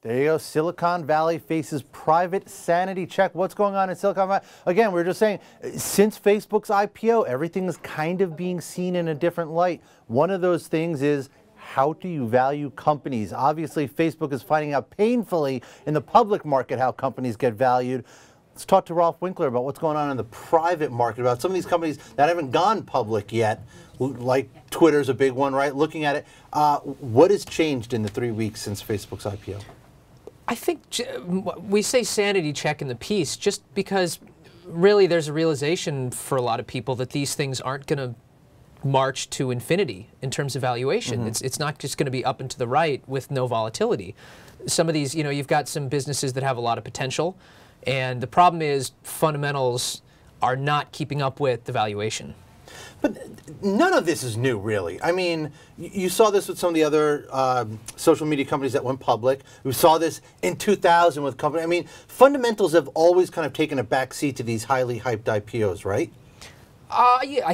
There you go. Silicon Valley faces private sanity check. What's going on in Silicon Valley? Again, we're just saying, since Facebook's IPO, everything is kind of being seen in a different light. One of those things is, how do you value companies? Obviously, Facebook is finding out painfully in the public market how companies get valued. Let's talk to Rolf Winkler about what's going on in the private market, about some of these companies that haven't gone public yet, like Twitter's a big one, right? Looking at it, what has changed in the 3 weeks since Facebook's IPO? I think we say sanity check in the piece just because really there's a realization for a lot of people that these things aren't going to march to infinity in terms of valuation. Mm-hmm. It's not just going to be up and to the right with no volatility. Some of these, you've got some businesses that have a lot of potential, and the problem is fundamentals are not keeping up with the valuation. But none of this is new, really. I mean, you saw this with some of the other social media companies that went public. We saw this in 2000 with companies. I mean, fundamentals have always kind of taken a backseat to these highly hyped IPOs, right? Yeah,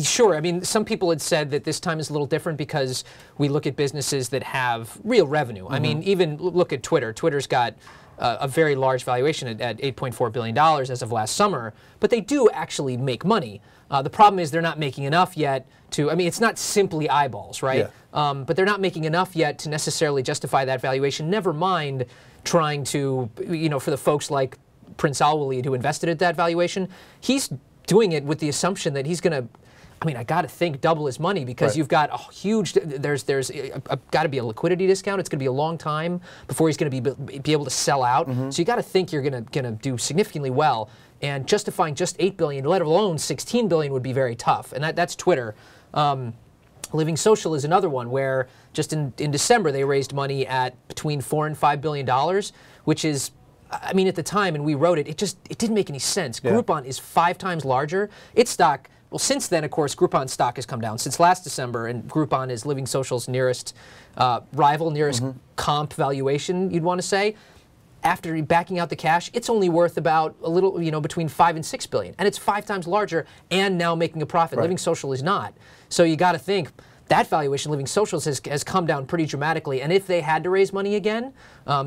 sure. I mean, some people had said that this time is a little different because we look at businesses that have real revenue. Mm-hmm. I mean, even look at Twitter. Twitter's got a very large valuation at $8.4 billion as of last summer, but they do actually make money. The problem is they're not making enough yet to, I mean, it's not simply eyeballs, right? Yeah. But they're not making enough yet to necessarily justify that valuation, never mind trying to, for the folks like Prince Al-Walid who invested at that valuation, he's doing it with the assumption that he's going to, I mean, I got to think double his money because you've got a huge, there's got to be a liquidity discount. It's going to be a long time before he's going to be able to sell out. Mm-hmm. So you got to think you're going to do significantly well. And justifying just $8 billion, let alone $16 billion, would be very tough. And that's Twitter. Living Social is another one where just in December they raised money at between $4 and $5 billion, which is, I mean, at the time, and we wrote it, it didn't make any sense. Yeah. Groupon is 5 times larger. Its stock, well, since then, of course, Groupon's stock has come down. Since last December, and Groupon is Living Social's nearest rival, nearest comp valuation, you'd want to say. After backing out the cash, it's only worth about a little, between $5 and $6 billion. And it's 5 times larger and now making a profit. Right. Living Social is not. So you got to think that valuation, Living Social, has come down pretty dramatically. And if they had to raise money again,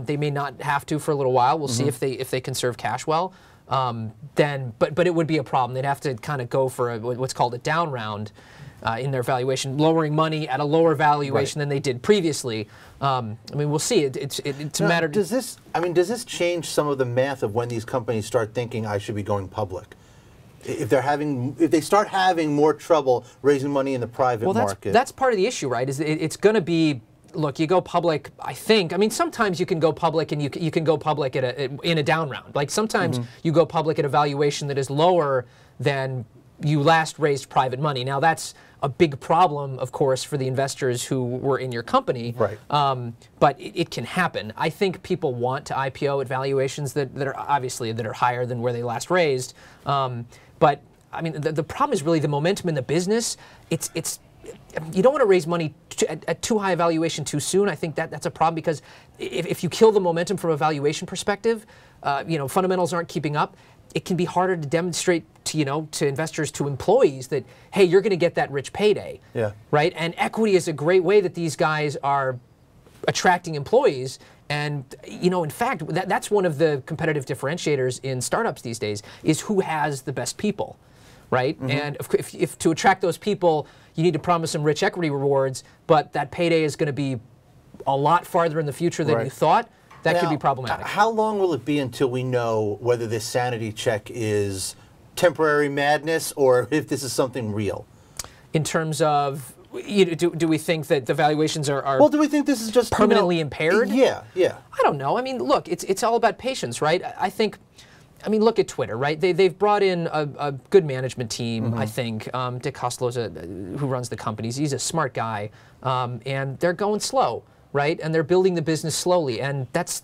they may not have to for a little while. We'll see if they conserve cash well. But it would be a problem. They'd have to kind of go for what's called a down round in their valuation, lowering money at a lower valuation than they did previously. I mean, we'll see. It's a matter. Does this change some of the math of when these companies start thinking I should be going public? If they start having more trouble raising money in the private market. That's part of the issue, right? Is it's going to be, look, you go public, I mean, sometimes you can go public and you can go public in a down round. Like sometimes you go public at a valuation that is lower than you last raised private money. Now that's a big problem, of course, for the investors who were in your company. Right. But it can happen. I think people want to IPO at valuations that are obviously higher than where they last raised. But I mean, the problem is really the momentum in the business. You don't want to raise money at too high a valuation too soon. I think that's a problem because if you kill the momentum from a valuation perspective, fundamentals aren't keeping up. It can be harder to demonstrate to investors, to employees that, hey, you're going to get that rich payday. Yeah. Right? And equity is a great way that these guys are attracting employees. And, in fact, that's one of the competitive differentiators in startups these days is who has the best people, right? And if to attract those people, you need to promise them rich equity rewards, but that payday is going to be a lot farther in the future than you thought. That could be problematic. How long will it be until we know whether this sanity check is temporary madness or if this is something real? In terms of, do we think that the valuations are well, do we think this is just permanently impaired? Yeah. I don't know. I mean, look, it's all about patience, right? I mean, look at Twitter, right? They've brought in a good management team, I think. Dick Costolo, who runs the companies, he's a smart guy, and they're going slow. Right? And they're building the business slowly, and that's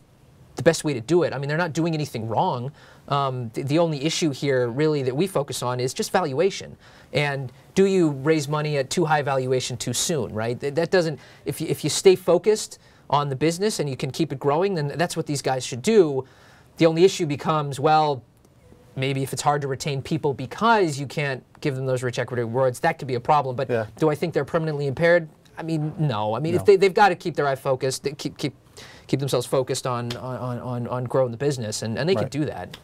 the best way to do it. I mean, they're not doing anything wrong. The only issue here, really, that we focus on is just valuation. And do you raise money at too high valuation too soon, right? That doesn't, if you stay focused on the business and you can keep it growing, then that's what these guys should do. The only issue becomes, well, maybe if it's hard to retain people because you can't give them those rich equity rewards, that could be a problem. But do I think they're permanently impaired? I mean, no. I mean, if they've got to keep their eye focused, keep themselves focused on growing the business, and they can do that.